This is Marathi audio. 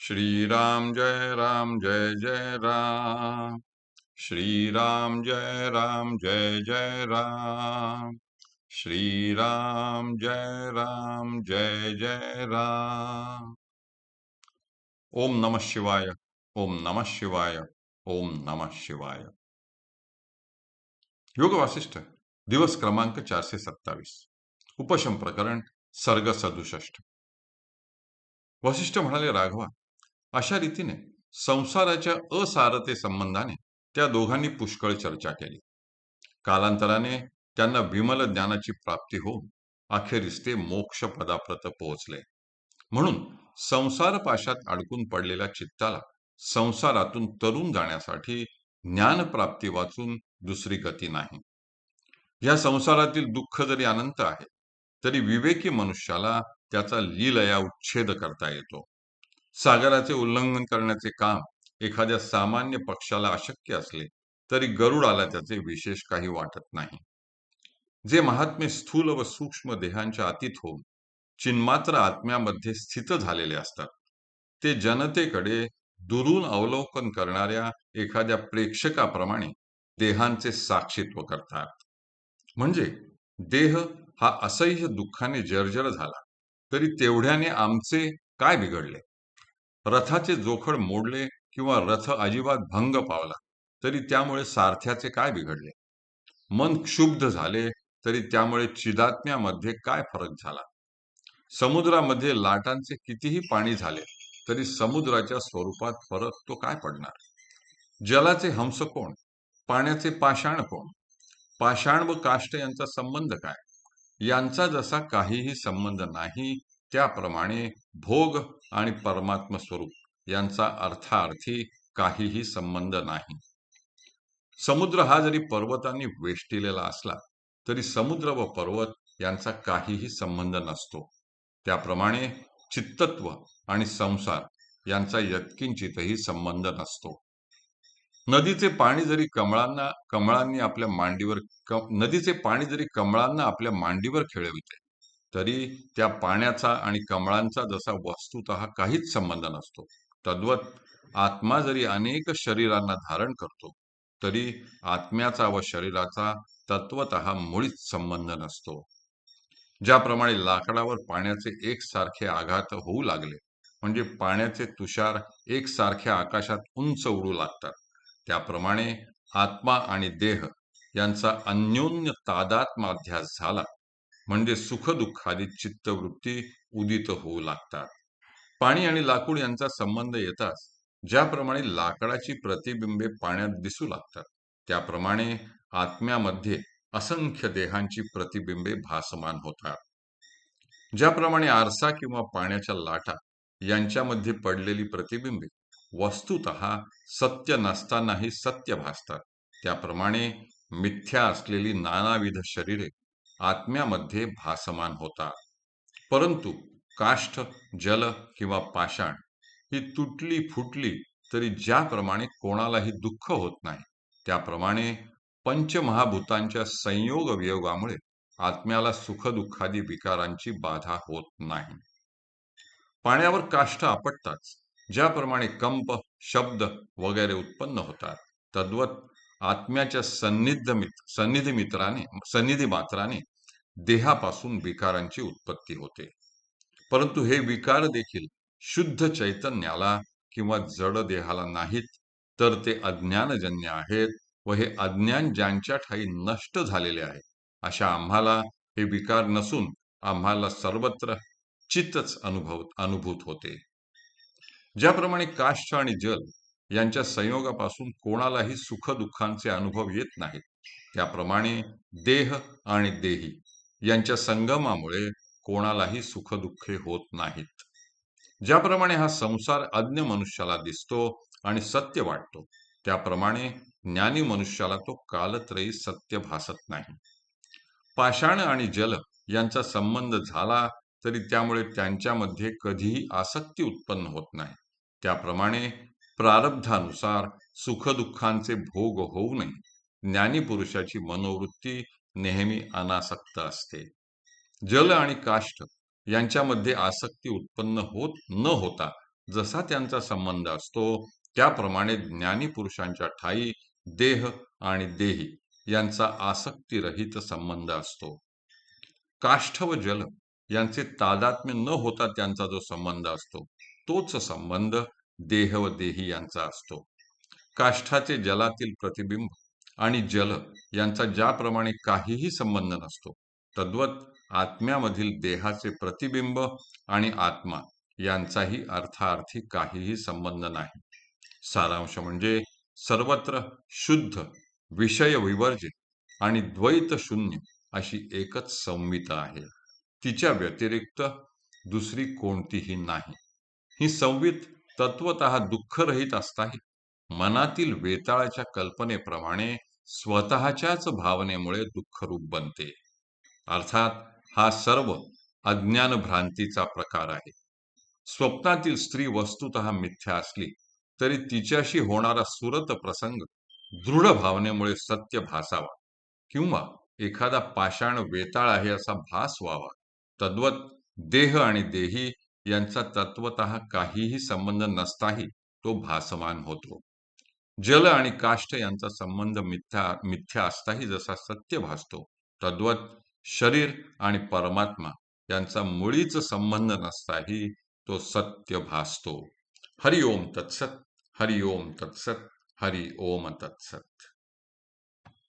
श्रीराम जय जय राम। श्रीराम जय राम। श्रीराम जय राम। ओम नमः शिवाय। ओम नमः शिवाय। ओम नमः शिवाय। योग वासिष्ठ दिवस क्रमांक 427। उपशम प्रकरण सर्ग 67। वसिष्ठ म्हणाले, राघवा, अशा रीतीने संसाराच्या असारते संबंधाने त्या दोघांनी पुष्कळ चर्चा केली. कालांतराने त्यांना विमल ज्ञानाची प्राप्ती होऊन अखेरीस ते मोक्ष पदाप्रत पोहोचले. म्हणून संसार पाशात अडकून पडलेल्या चित्ताला संसारातून तरून जाण्यासाठी ज्ञान प्राप्ती वाचून दुसरी गती नाही. या संसारातील दुःख जरी अनंत आहे, तरी विवेकी मनुष्याला त्याचा लीलया उच्छेद करता येतो. सागराचे उल्लंघन करण्याचे काम एखाद्या सामान्य पक्षाला अशक्य असले तरी गरुडाला त्याचे विशेष काही वाटत नाही. जे महात्मे स्थूल व सूक्ष्म देहांच्या अतीत होऊन चिन्मात्र आत्म्यामध्ये स्थित झालेले असतात, ते जनतेकडे दुरून अवलोकन करणाऱ्या एखाद्या प्रेक्षकाप्रमाणे देहांचे साक्षीत्व करतात. म्हणजे देह हा असह्य दुःखाने जर्जर झाला तरी तेवढ्याने आमचे काय बिघडले? रथाचे जोखड मोडले किंवा रथ अजिबात भंग पावला तरी त्यामुळे सारथ्याचे काय बिघडले? मन क्षुब्ध झाले तरी त्यामुळे चिदात्म्यामध्ये काय फरक झाला? समुद्रामध्ये लाटांचे कितीही पाणी झाले तरी समुद्राच्या स्वरूपात फरक तो काय पडणार? जलाचे हंस कोण? पाण्याचे पाषाण कोण? पाषाण व काष्ट यांचा संबंध काय? यांचा जसा काहीही संबंध नाही, त्याप्रमाणे भोग आणि परमात्म स्वरूप यांचा अर्थार्थी काहीही संबंध नाही. समुद्र हा जरी पर्वतांनी वेष्टिलेला असला तरी समुद्र व पर्वत यांचा काहीही संबंध नसतो. त्याप्रमाणे चित्तत्व आणि संसार यांचा यत्किंचितही संबंध नसतो. नदीचे पाणी जरी कमळांनी आपल्या मांडीवर खेळविते तरी त्या पाण्याचा आणि कमळांचा जसा वस्तुतः काहीच संबंध नसतो, तद्वत आत्मा जरी अनेक शरीरांना धारण करतो तरी आत्म्याचा व शरीराचा तत्वतः मुळीच संबंध नसतो. ज्याप्रमाणे लाकडावर पाण्याचे एकसारखे आघात होऊ लागले म्हणजे पाण्याचे तुषार एकसारख्या आकाशात उंच उडू लागतात, त्याप्रमाणे आत्मा आणि देह यांचा अन्योन्य तादात्म्याध्यास झाला म्हणजे सुखदुःखादी चित्तवृत्ती उदित होऊ लागतात. पाणी आणि लाकूड यांचा संबंध येताच ज्याप्रमाणे लाकडाची प्रतिबिंबे पाण्यात दिसू लागतात, त्याप्रमाणे आत्म्यामध्ये असंख्य देहांची प्रतिबिंबे भासमान होतात. ज्याप्रमाणे आरसा किंवा पाण्याच्या लाटा यांच्यामध्ये पडलेली प्रतिबिंबे वस्तुतः सत्य नसतानाही सत्य भासतात, त्याप्रमाणे मिथ्या असलेली नानाविध शरीरे आत्म्यामध्ये भासमान होतात. परंतु काष्ठ, जल किंवा पाषाण ही तुटली फुटली तरी ज्याप्रमाणे कोणालाही दुःख होत नाही, त्याप्रमाणे पंचमहाभूतांच्या संयोग वियोगामुळे आत्म्याला सुखदुःखादी विकारांची बाधा होत नाही. पाण्यावर काष्ठ आपटताच ज्याप्रमाणे कंप, शब्द वगैरे उत्पन्न होतात, तद्वत आत्म्याच्या सन्निधी मात्राने देहापासून विकारांची उत्पत्ती होते. परंतु हे विकार देखील शुद्ध चैतन्याला किंवा जड देहाला नाहीत, तर ते अज्ञानजन्य आहेत व हे अज्ञान ज्यांच्या ठायी नष्ट झालेले आहे अशा आम्हाला हे विकार नसून आम्हाला सर्वत्र चित्तच अनुभूत होते. ज्याप्रमाणे काष्ठ आणि जल यांच्या संयोगापासून कोणालाही सुखदुःखांचे अनुभव येत नाहीत, त्याप्रमाणे देह आणि देही यांच्या संगमामुळे कोणालाही सुखदुःखे होत नाहीत. ज्याप्रमाणे हा संसार अज्ञ मनुष्याला दिसतो आणि सत्य वाटतो, त्याप्रमाणे ज्ञानी मनुष्याला तो कालत्रयी सत्य भासत नाही. पाषाण आणि जल यांचा संबंध झाला तरी त्यामुळे त्यांच्यामध्ये कधीही आसक्ती उत्पन्न होत नाही, त्याप्रमाणे प्रारब्धानुसार सुखदुःखांचे भोग होऊनही ज्ञानी पुरुषाची मनोवृत्ती नेहमी अनासक्त असते. जल आणि काष्ठ यांच्यामध्ये आसक्ती उत्पन्न होत न होता जसा त्यांचा संबंध असतो त्याप्रमाणे ज्ञानी पुरुषांच्या ठायी देह आणि देही यांचा आसक्तीरहित संबंध असतो. काष्ठ व जल यांचे तादात्म्य न होता त्यांचा जो संबंध असतो तोच संबंध देह व देही यांचा असतो. काष्ठाचे जलातील प्रतिबिंब आणि जल यांचा ज्याप्रमाणे काहीही संबंध नसतो तद्वत आत्म्यामधील देहाचे प्रतिबिंब आणि आत्मा यांचाही अर्थार्थी काहीही संबंध नाही. सारांश म्हणजे सर्वत्र शुद्ध, विषय विवर्जित आणि द्वैत शून्य अशी एकच संवित आहे. तिच्या व्यतिरिक्त दुसरी कोणतीही नाही. ही संवित तत्वतः दुःखरहित असताही मनातील वेताळाच्या कल्पनेप्रमाणे स्वतःच्याच भावनेमुळे दुःखरूप बनते. अर्थात हा सर्व अज्ञान भ्रांतीचा प्रकार आहे. स्वप्नातील स्त्री वस्तुतः मिथ्या असली तरी तिच्याशी होणारा सुरत प्रसंग दृढ भावनेमुळे सत्य भासावा किंवा एखादा पाषाण वेताळ आहे असा भास व्हावा. तद्वत देह आणि देही यांचा तत्वतः काहीही संबंध नसताही तो भासमान होतो. जल आणि काष्ठ यांचा संबंध मिथ्या मिथ्या असताही जसा सत्य भासतो तद्वत शरीर आणि परमात्मा यांचा मुळीच संबंध नसताही तो सत्य भासतो. हरि ओम तत्सत. हरि ओम तत्सत. हरि ओम तत्सत.